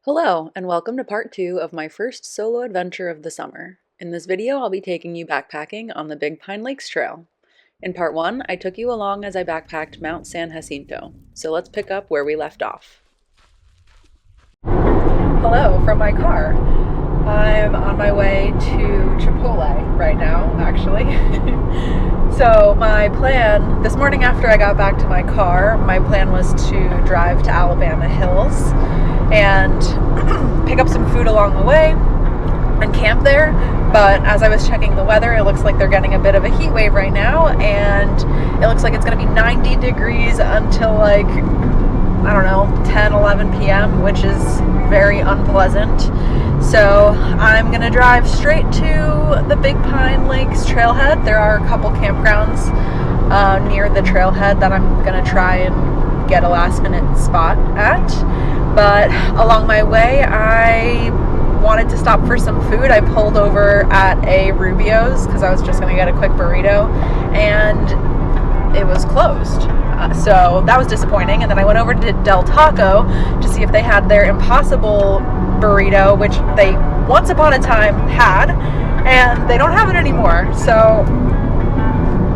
Hello, and welcome to part 2 of my first solo adventure of the summer. In this video, I'll be taking you backpacking on the Big Pine Lakes Trail. In part 1, I took you along as I backpacked Mount San Jacinto, so let's pick up where we left off. Hello from my car. I'm on my way to Chipotle right now, actually. So my plan, this morning after I got back to my car, my plan was to drive to Alabama Hills and pick up some food along the way and camp there. But as I was checking the weather, it looks like they're getting a bit of a heat wave right now, and it looks like it's going to be 90 degrees until like, I don't know, 10, 11 p.m., which is very unpleasant. So I'm going to drive straight to the Big Pine Lakes trailhead. There are a couple campgrounds near the trailhead that I'm going to try and get a last minute spot at. But along my way, I wanted to stop for some food. I pulled over at a Rubio's because I was just going to get a quick burrito, and it was closed. So that was disappointing. And then I went over to Del Taco to see if they had their Impossible burrito, which they once upon a time had, and they don't have it anymore. So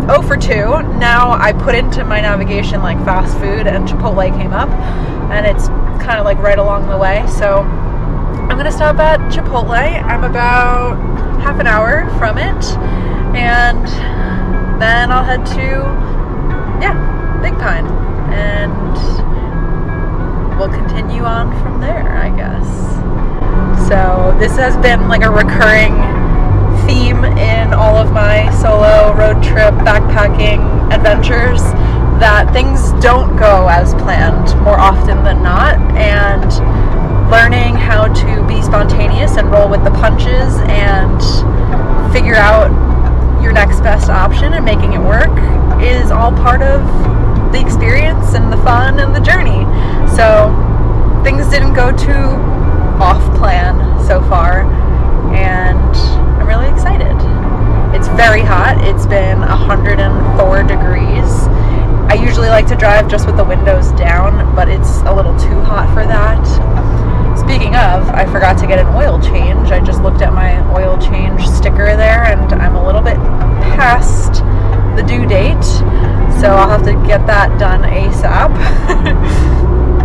0 for 2. Now I put into my navigation like fast food, and Chipotle came up, and it's kind of like right along the way. So I'm gonna stop at Chipotle. I'm about half an hour from it, and then I'll head to Big Pine, and we'll continue on from there, I guess. So this has been like a recurring theme in all of my solo road trip backpacking adventures, that things don't go as planned more often than not, and learning how to be spontaneous and roll with the punches and figure out your next best option and making it work is all part of the experience and the fun and the journey. So things didn't go too off plan so far, and I'm really excited. It's very hot. It's been 104 degrees. I usually like to drive just with the windows down, but it's a little too hot for that. Speaking of, I forgot to get an oil change. I just looked at my oil change sticker there, and I'm a little bit past the due date, so I'll have to get that done ASAP.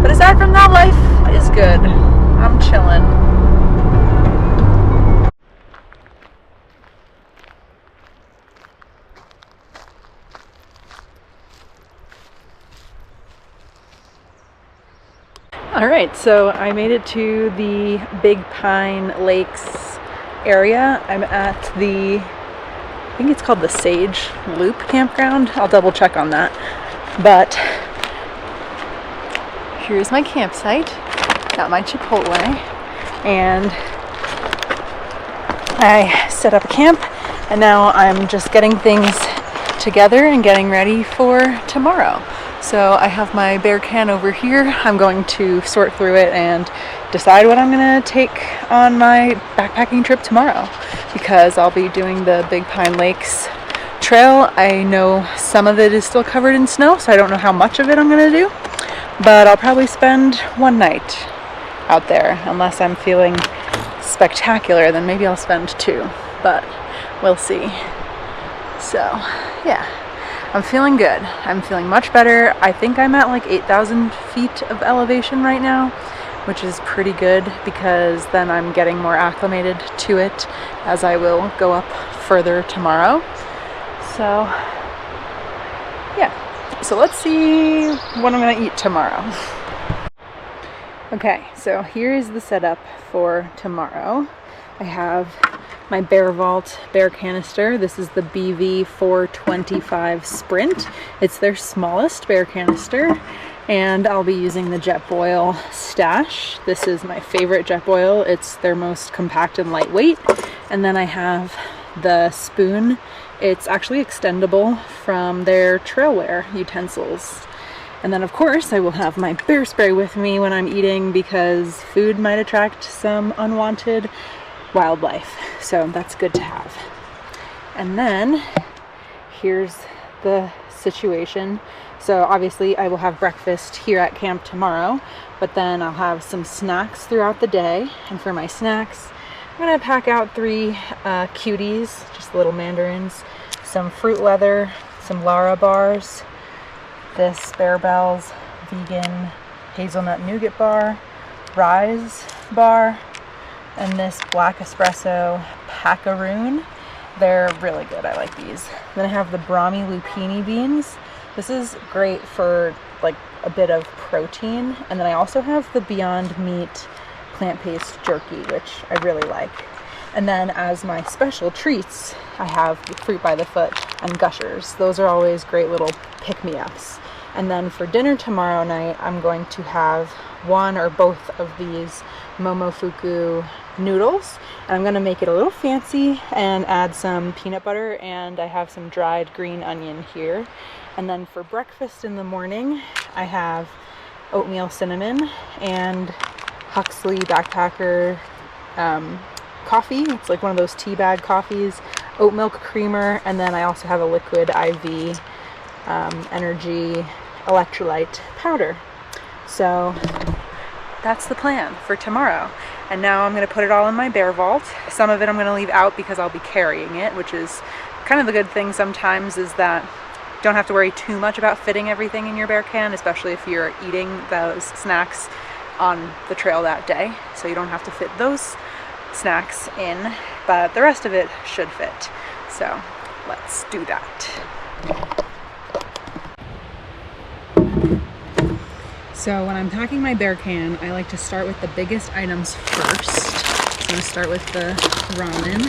But aside from that, life is good. I'm chilling. Alright, so I made it to the Big Pine Lakes area. I'm at I think it's called the Sage Loop campground. I'll double check on that. But here's my campsite, got my Chipotle, and I set up a camp, and now I'm just getting things together and getting ready for tomorrow. So I have my bear can over here. I'm going to sort through it and decide what I'm going to take on my backpacking trip tomorrow, because I'll be doing the Big Pine Lakes trail. I know some of it is still covered in snow, so I don't know how much of it I'm going to do, but I'll probably spend one night out there. Unless I'm feeling spectacular, then maybe I'll spend 2, but we'll see. So yeah, I'm feeling good. I'm feeling much better. I think I'm at like 8,000 feet of elevation right now, which is pretty good, because then I'm getting more acclimated to it as I will go up further tomorrow. So yeah, so let's see what I'm gonna eat tomorrow. Okay, so here is the setup for tomorrow. I have my Bear Vault bear canister. This is the BV 425 Sprint. It's their smallest bear canister, and I'll be using the Jetboil Stash. This is my favorite Jetboil. It's their most compact and lightweight. And then I have the spoon. It's actually extendable from their trailwear utensils. And then of course I will have my bear spray with me when I'm eating, because food might attract some unwanted wildlife, so that's good to have. And then here's the situation. So obviously I will have breakfast here at camp tomorrow, but then I'll have some snacks throughout the day. And for my snacks, I'm gonna pack out 3 cuties, just little mandarins, some fruit leather, some Lara bars, this Bear Bells vegan hazelnut nougat bar, Rise bar, and this black espresso packaroon. They're really good, I like these. Then I have the Brahmi lupini beans. This is great for like a bit of protein. And then I also have the Beyond Meat plant-based jerky, which I really like. And then as my special treats, I have the Fruit by the Foot and Gushers. Those are always great little pick-me-ups. And then for dinner tomorrow night, I'm going to have one or both of these Momofuku noodles. And I'm going to make it a little fancy and add some peanut butter, and I have some dried green onion here. And then for breakfast in the morning, I have oatmeal cinnamon and Huxley Backpacker coffee. It's like one of those tea bag coffees, oat milk creamer, and then I also have a liquid IV energy electrolyte powder. So that's the plan for tomorrow. And now I'm going to put it all in my bear vault. Some of it I'm going to leave out because I'll be carrying it, which is kind of the good thing sometimes, is that you don't have to worry too much about fitting everything in your bear can, especially if you're eating those snacks on the trail that day. So you don't have to fit those snacks in, but the rest of it should fit. So let's do that. So when I'm packing my bear can, I like to start with the biggest items first. So I'm going to start with the ramen.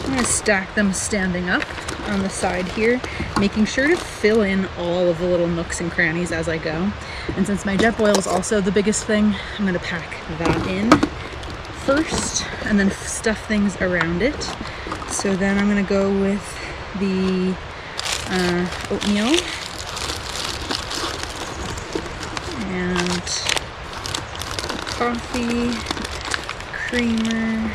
I'm going to stack them standing up on the side here, making sure to fill in all of the little nooks and crannies as I go. And since my jet boil is also the biggest thing, I'm going to pack that in first and then stuff things around it. So then I'm going to go with the oatmeal and coffee, creamer.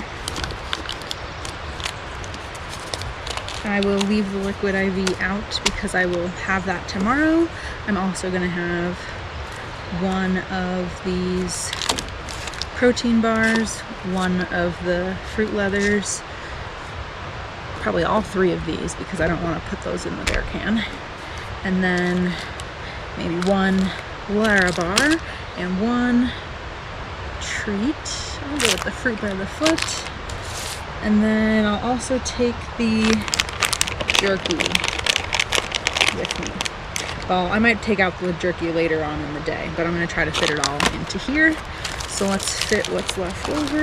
I will leave the liquid IV out because I will have that tomorrow. I'm also going to have one of these protein bars, one of the fruit leathers, probably all 3 of these because I don't want to put those in the bear can, and then maybe one Lara bar and one treat. I'll go with the Fruit by the Foot, and then I'll also take the jerky with me. Well, I might take out the jerky later on in the day, but I'm going to try to fit it all into here. So let's fit what's left over.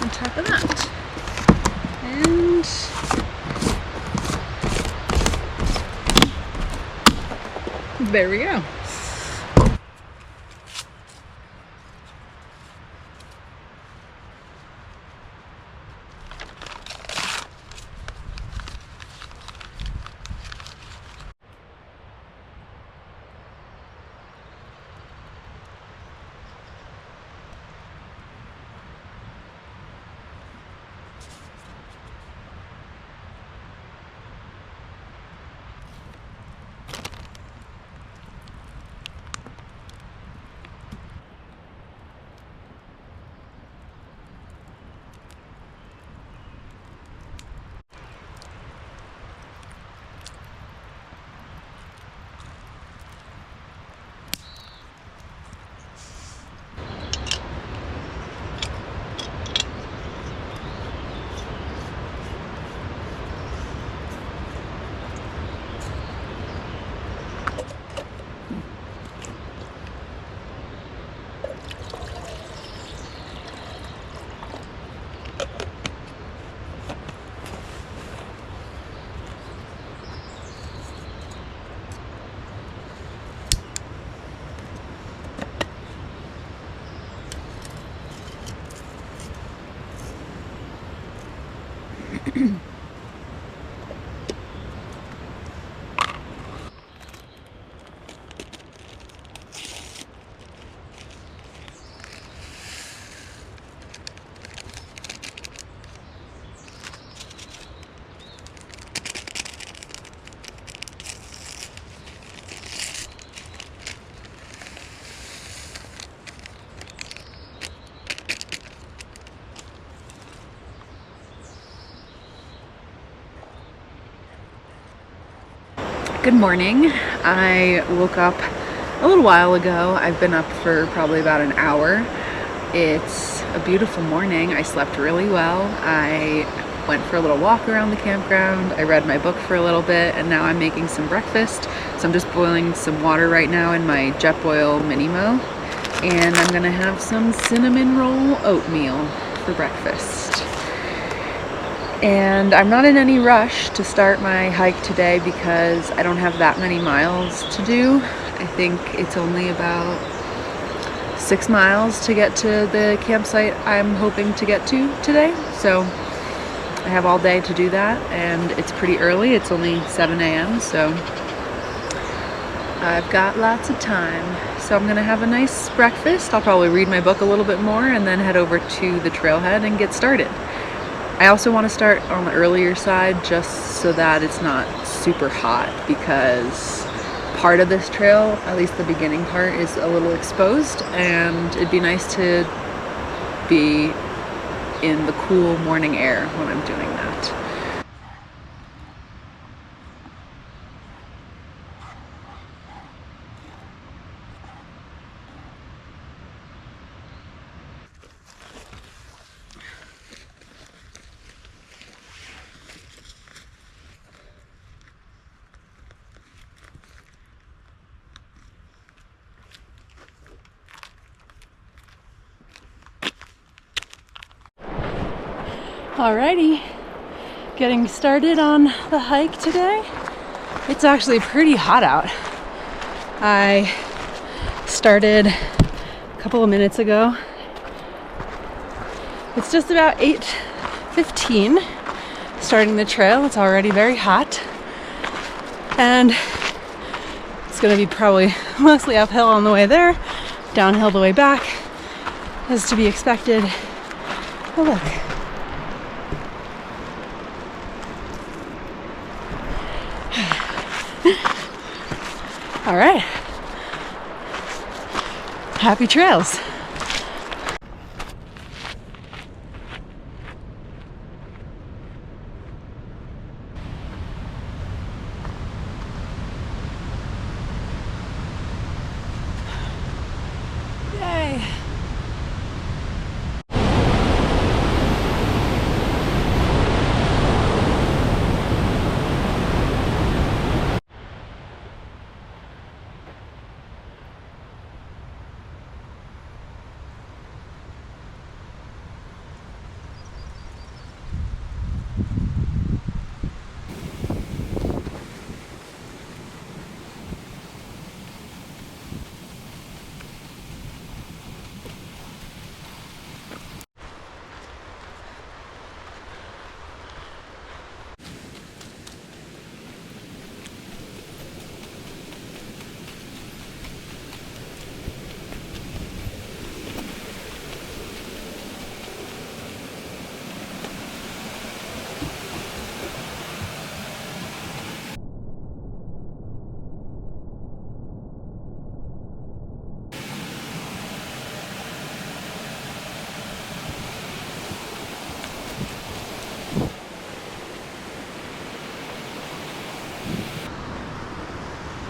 On top of that. And there we go. Good morning. I woke up a little while ago. I've been up for probably about an hour. It's a beautiful morning. I slept really well. I went for a little walk around the campground. I read my book for a little bit, and now I'm making some breakfast. So I'm just boiling some water right now in my Jetboil Mini-Mo, and I'm gonna have some cinnamon roll oatmeal for breakfast. And I'm not in any rush to start my hike today because I don't have that many miles to do. I think it's only about 6 miles to get to the campsite I'm hoping to get to today. So I have all day to do that, and it's pretty early. It's only 7 a.m. so I've got lots of time. So I'm gonna have a nice breakfast. I'll probably read my book a little bit more and then head over to the trailhead and get started. I also want to start on the earlier side just so that it's not super hot, because part of this trail, at least the beginning part, is a little exposed, and it'd be nice to be in the cool morning air when I'm doing that. Alrighty, getting started on the hike today. It's actually pretty hot out. I started a couple of minutes ago. It's just about 8:15 starting the trail. It's already very hot, and it's gonna be probably mostly uphill on the way there, downhill the way back, as to be expected. Oh look. All right, happy trails. Yay.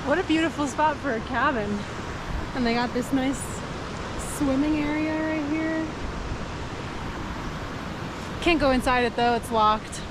What a beautiful spot for a cabin. And they got this nice swimming area right here. Can't go inside it though, it's locked.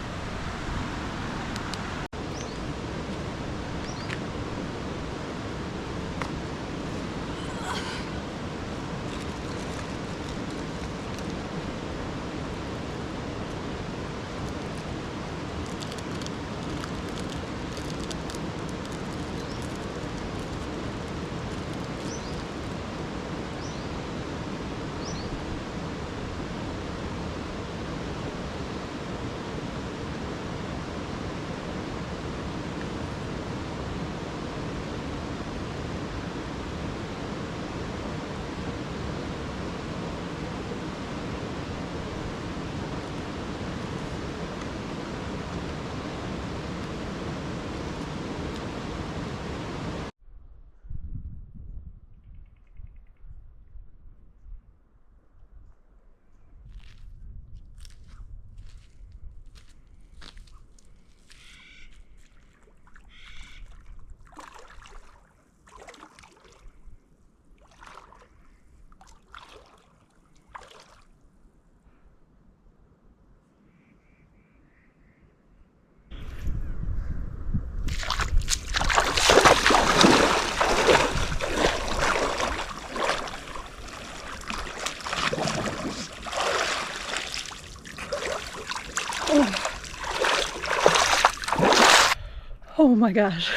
Oh my gosh.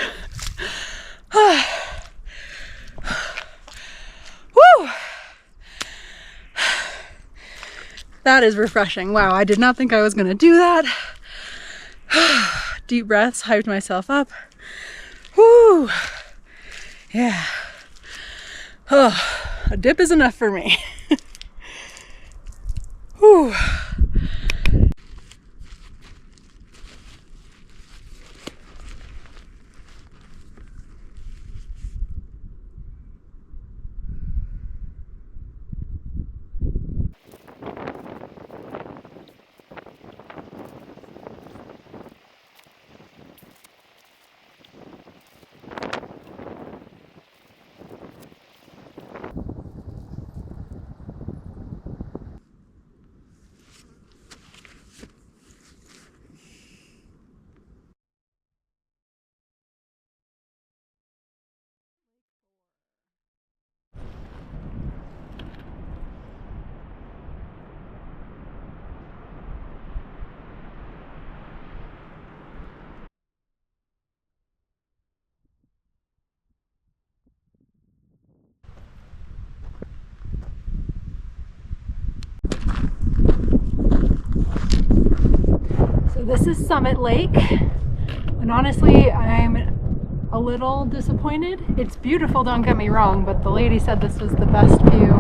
Woo! That is refreshing. Wow, I did not think I was gonna do that. Deep breaths, hyped myself up. Woo! Yeah. Oh, a dip is enough for me. Whew. So this is Summit Lake, and honestly, I'm a little disappointed. It's beautiful, don't get me wrong, but the lady said this was the best view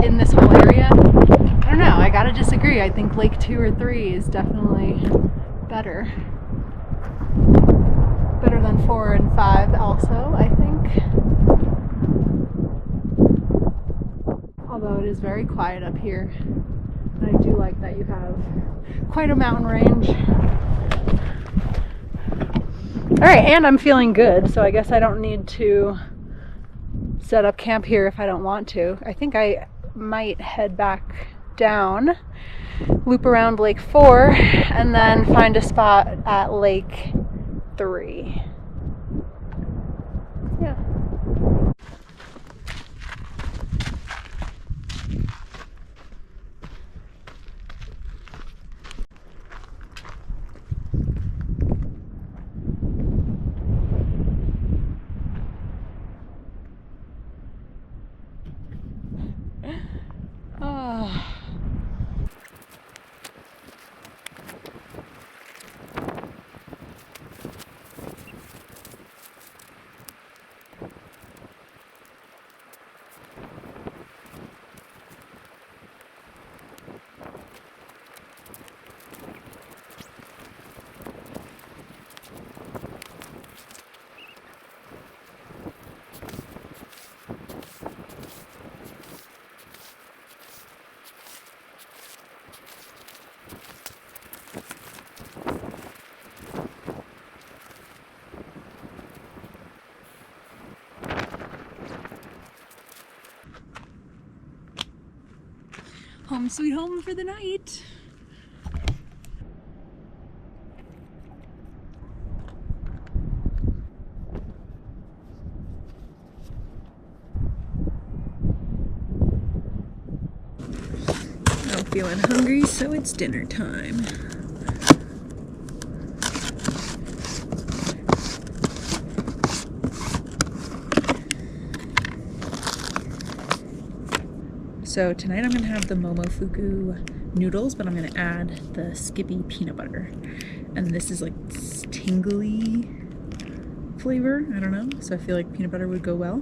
in this whole area. I don't know, I gotta disagree. I think Lake 2 or 3 is definitely better. Better than 4 and 5 also, I think. Although it is very quiet up here. And I do like that you have quite a mountain range. Alright, and I'm feeling good, so I guess I don't need to set up camp here if I don't want to. I think I might head back down, loop around Lake 4, and then find a spot at Lake 3. Yeah. Oh. Home sweet home for the night. I'm feeling hungry, so it's dinner time. So tonight I'm gonna have the Momofuku noodles, but I'm gonna add the Skippy peanut butter. And this is like tingly flavor, I don't know, so I feel like peanut butter would go well.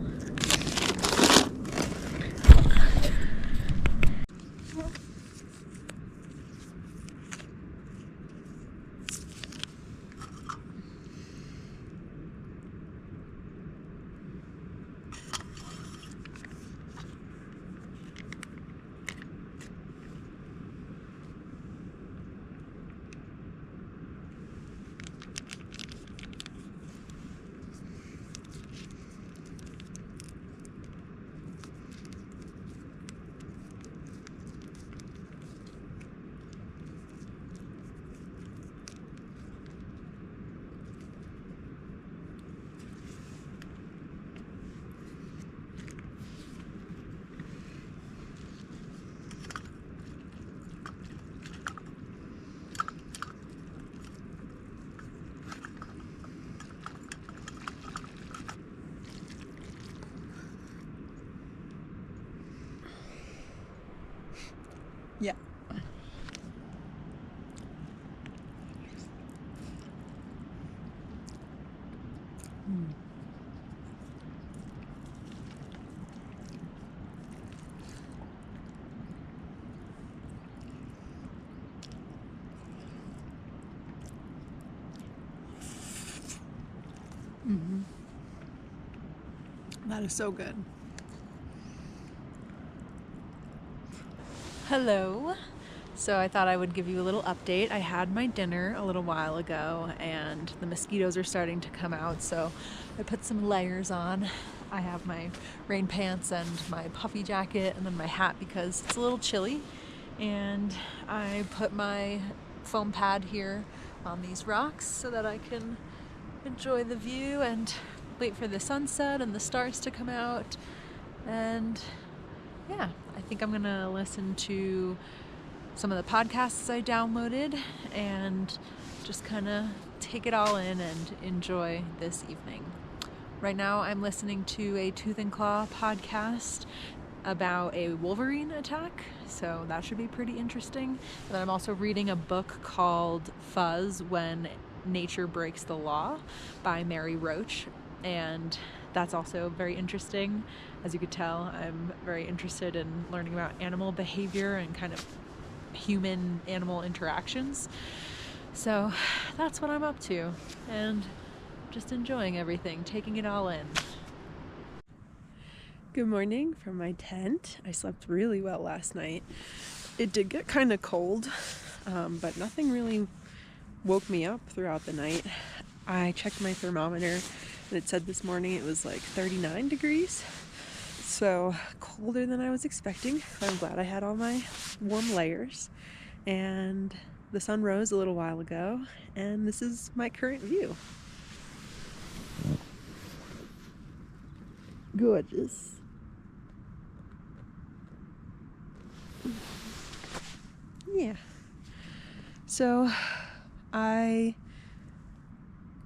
That is so good. Hello. So I thought I would give you a little update. I had my dinner a little while ago and the mosquitoes are starting to come out, so I put some layers on. I have my rain pants and my puffy jacket and then my hat because it's a little chilly. And I put my foam pad here on these rocks so that I can enjoy the view and wait for the sunset and the stars to come out. And yeah, I think I'm gonna listen to some of the podcasts I downloaded and just kind of take it all in and enjoy this evening. Right now I'm listening to a Tooth and Claw podcast about a wolverine attack, so that should be pretty interesting. And then I'm also reading a book called Fuzz When Nature Breaks the Law by Mary Roach, and that's also very interesting. As you could tell, I'm very interested in learning about animal behavior and kind of human-animal interactions. So that's what I'm up to, and just enjoying everything, taking it all in. Good morning from my tent. I slept really well last night. It did get kind of cold, but nothing really woke me up throughout the night. I checked my thermometer and it said this morning it was like 39 degrees. So colder than I was expecting. I'm glad I had all my warm layers. And the sun rose a little while ago, and this is my current view. Gorgeous. Yeah. So I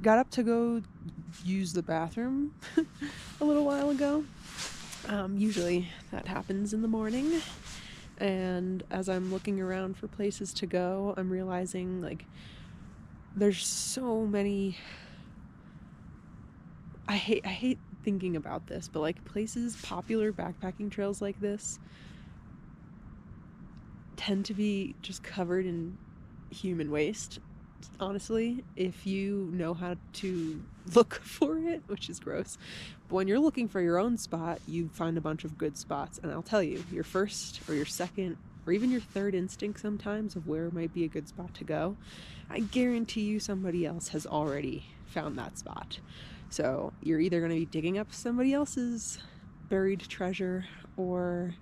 got up to go use the bathroom a little while ago. Usually that happens in the morning, and as I'm looking around for places to go, I'm realizing like there's so many. I hate thinking about this, but like popular backpacking trails like this tend to be just covered in human waste. Honestly, if you know how to look for it, which is gross, but when you're looking for your own spot, you find a bunch of good spots. And I'll tell you, your first or your second or even your third instinct sometimes of where might be a good spot to go, I guarantee you somebody else has already found that spot. So you're either going to be digging up somebody else's buried treasure, or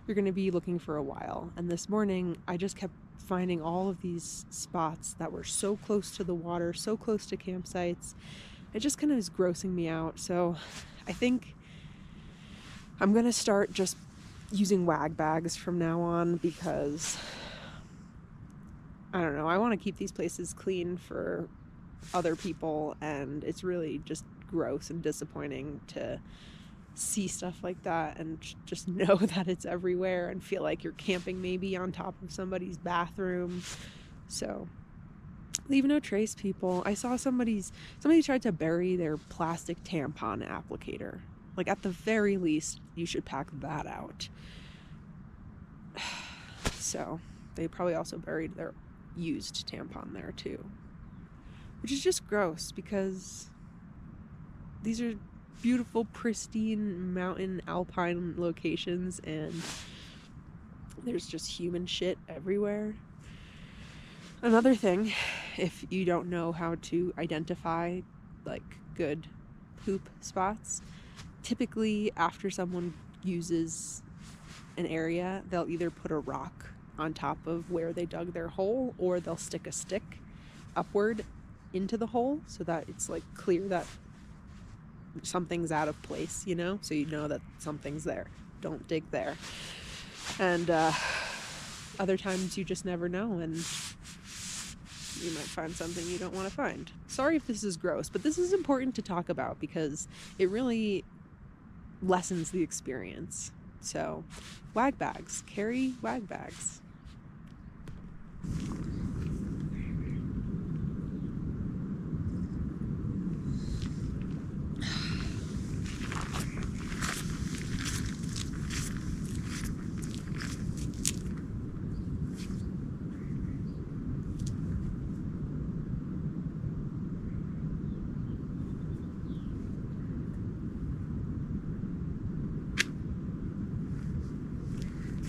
you're going to be looking for a while. And this morning I just kept finding all of these spots that were so close to the water, so close to campsites. It just kind of is grossing me out. So I think I'm going to start just using wag bags from now on, because I don't know, I want to keep these places clean for other people, and it's really just gross and disappointing to see stuff like that and just know that it's everywhere and feel like you're camping maybe on top of somebody's bathroom. So leave no trace, people. I saw somebody tried to bury their plastic tampon applicator. Like, at the very least, you should pack that out. So they probably also buried their used tampon there too, which is just gross, because these are beautiful, pristine mountain alpine locations, and there's just human shit everywhere. Another thing, if you don't know how to identify like good poop spots, typically after someone uses an area, they'll either put a rock on top of where they dug their hole, or they'll stick a stick upward into the hole so that it's like clear that something's out of place, you know, so you know that something's there. Don't dig there. And other times you just never know, and you might find something you don't want to find. Sorry if this is gross, but this is important to talk about because it really lessens the experience. So wag bags, carry wag bags.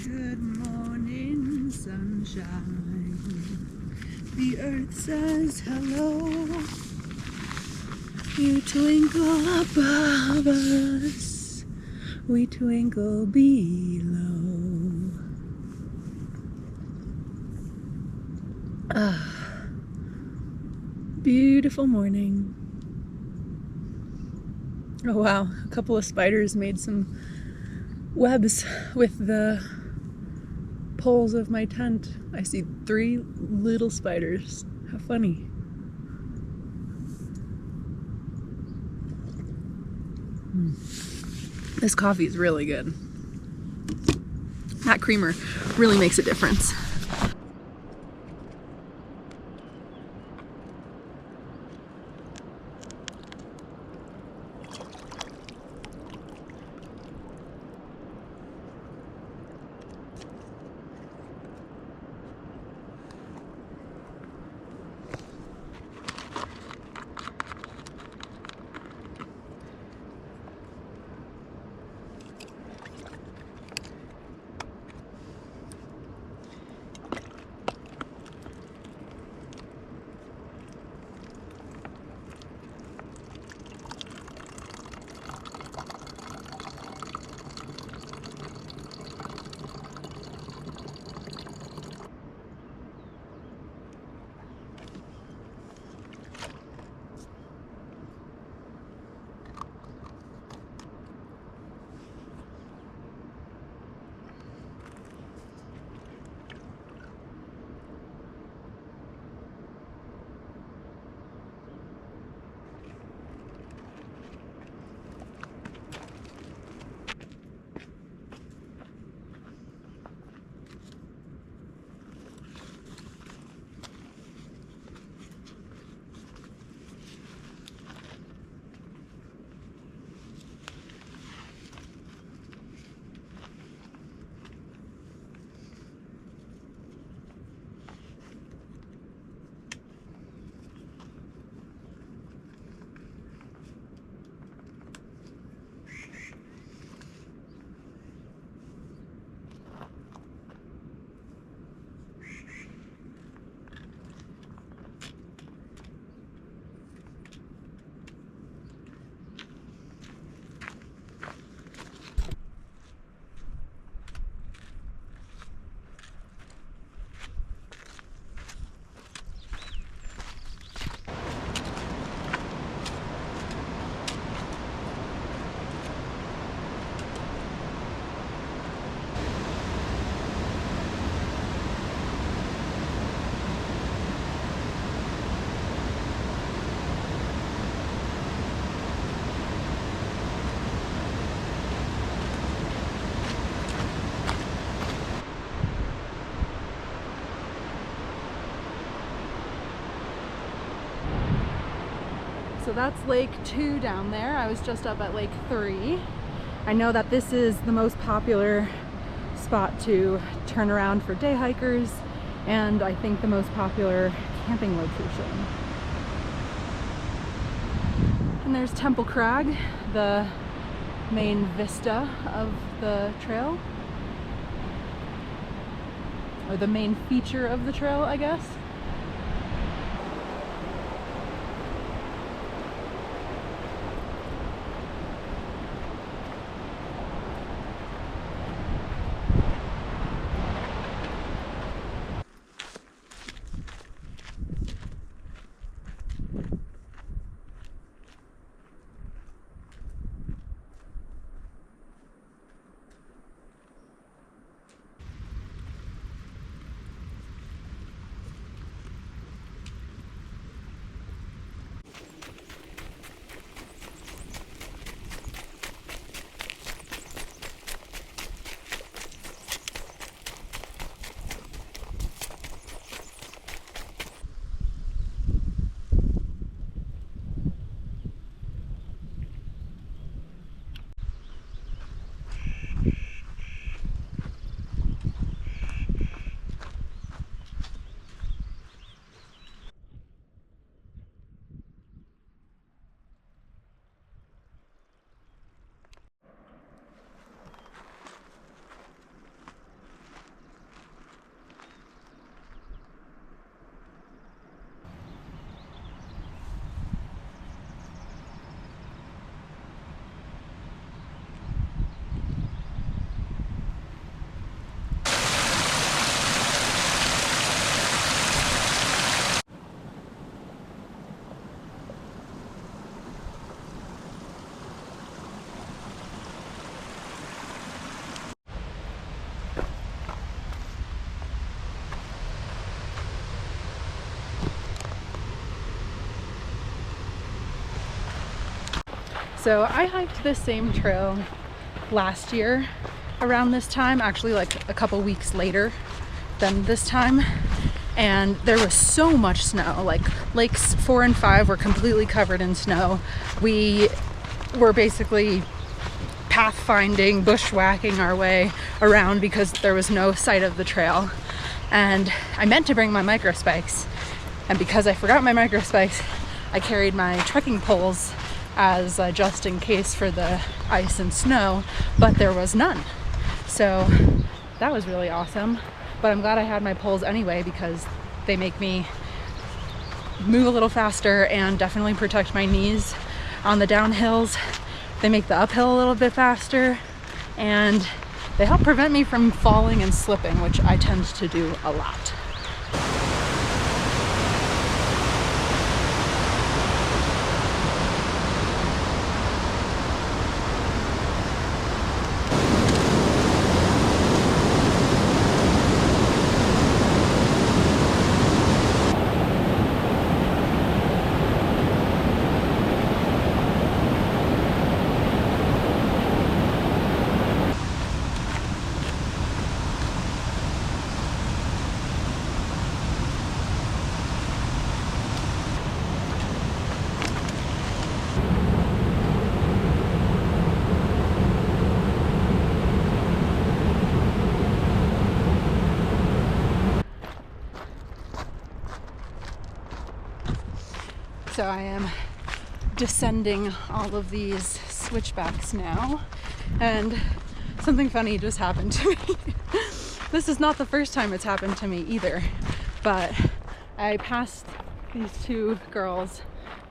Good morning, sunshine. The earth says hello. You twinkle above us, we twinkle below. Ah, beautiful morning. Oh wow, a couple of spiders made some webs with the poles of my tent. I see 3 little spiders. How funny. This coffee is really good. That creamer really makes a difference. So that's Lake 2 down there. I was just up at Lake 3. I know that this is the most popular spot to turn around for day hikers, and I think the most popular camping location. And there's Temple Crag, the main vista of the trail, or the main feature of the trail, I guess. So I hiked this same trail last year around this time, actually like a couple weeks later than this time, and there was so much snow. Like lakes 4 and 5 were completely covered in snow. We were basically pathfinding, bushwhacking our way around because there was no sight of the trail. And I meant to bring my micro spikes, and because I forgot my micro spikes, I carried my trekking poles as just in case for the ice and snow, but there was none. So that was really awesome. But I'm glad I had my poles anyway, because they make me move a little faster and definitely protect my knees on the downhills. They make the uphill a little bit faster, and they help prevent me from falling and slipping, which I tend to do a lot. So I am descending all of these switchbacks now, and something funny just happened to me. This is not the first time it's happened to me either, but I passed these two girls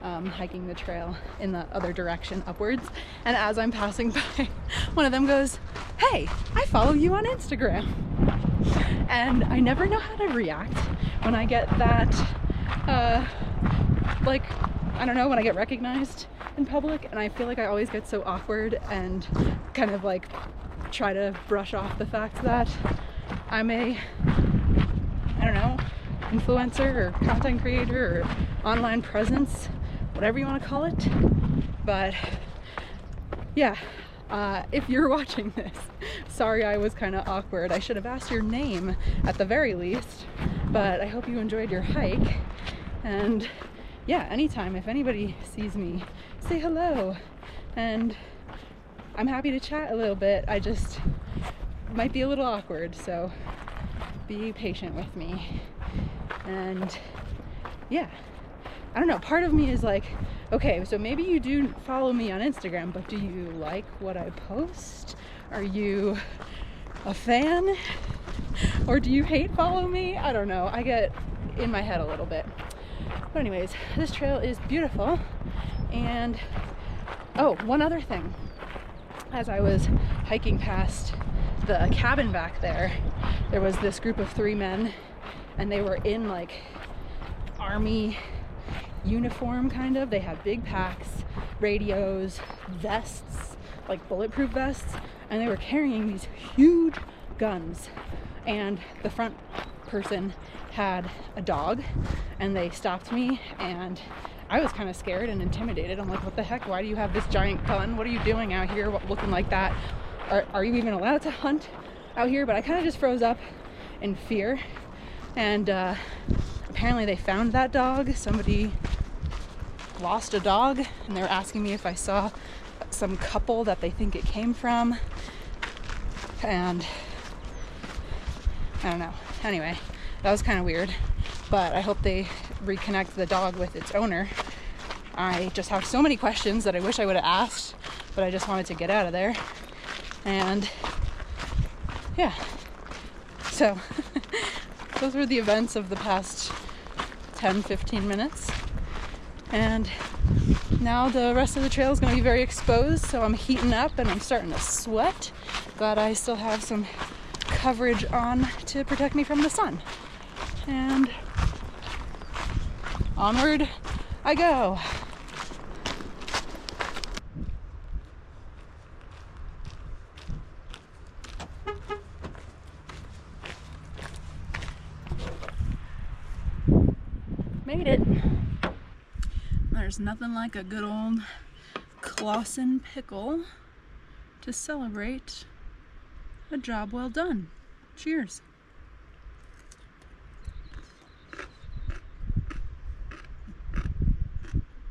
hiking the trail in the other direction upwards, and as I'm passing by, one of them goes, "Hey, I follow you on Instagram." And I never know how to react when I get that like, I don't know, when I get recognized in public, and I feel like I always get so awkward and kind of like try to brush off the fact that I'm a, I don't know, influencer or content creator or online presence, whatever you want to call it. But yeah, if you're watching this, sorry I was kind of awkward. I should have asked your name at the very least, but I hope you enjoyed your hike. And yeah, anytime, if anybody sees me, say hello, and I'm happy to chat a little bit. I just might be a little awkward, so be patient with me. And yeah, I don't know, part of me is like, okay, so maybe you do follow me on Instagram, but do you like what I post? Are you a fan? Or do you hate follow me? I don't know, I get in my head a little bit. But anyways, this trail is beautiful. And oh, one other thing. As I was hiking past the cabin back there, there was this group of 3 men, and they were in like army uniform kind of. They had big packs, radios, vests, like bulletproof vests, and they were carrying these huge guns. And the front person had a dog, and they stopped me, and I was kind of scared and intimidated. I'm like, what the heck? Why do you have this giant gun? What are you doing out here looking like that? Are you even allowed to hunt out here? But I kind of just froze up in fear. And apparently they found that dog. Somebody lost a dog, and they were asking me if I saw some couple that they think it came from. And I don't know. Anyway, that was kind of weird, but I hope they reconnect the dog with its owner. I just have so many questions that I wish I would have asked, but I just wanted to get out of there. And yeah, so those were the events of the past 10-15 minutes. And now the rest of the trail is going to be very exposed, so I'm heating up and I'm starting to sweat. Glad I still have some coverage on to protect me from the sun. And onward I go. Made it. There's nothing like a good old Clausen pickle to celebrate a job well done. Cheers.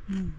Mm.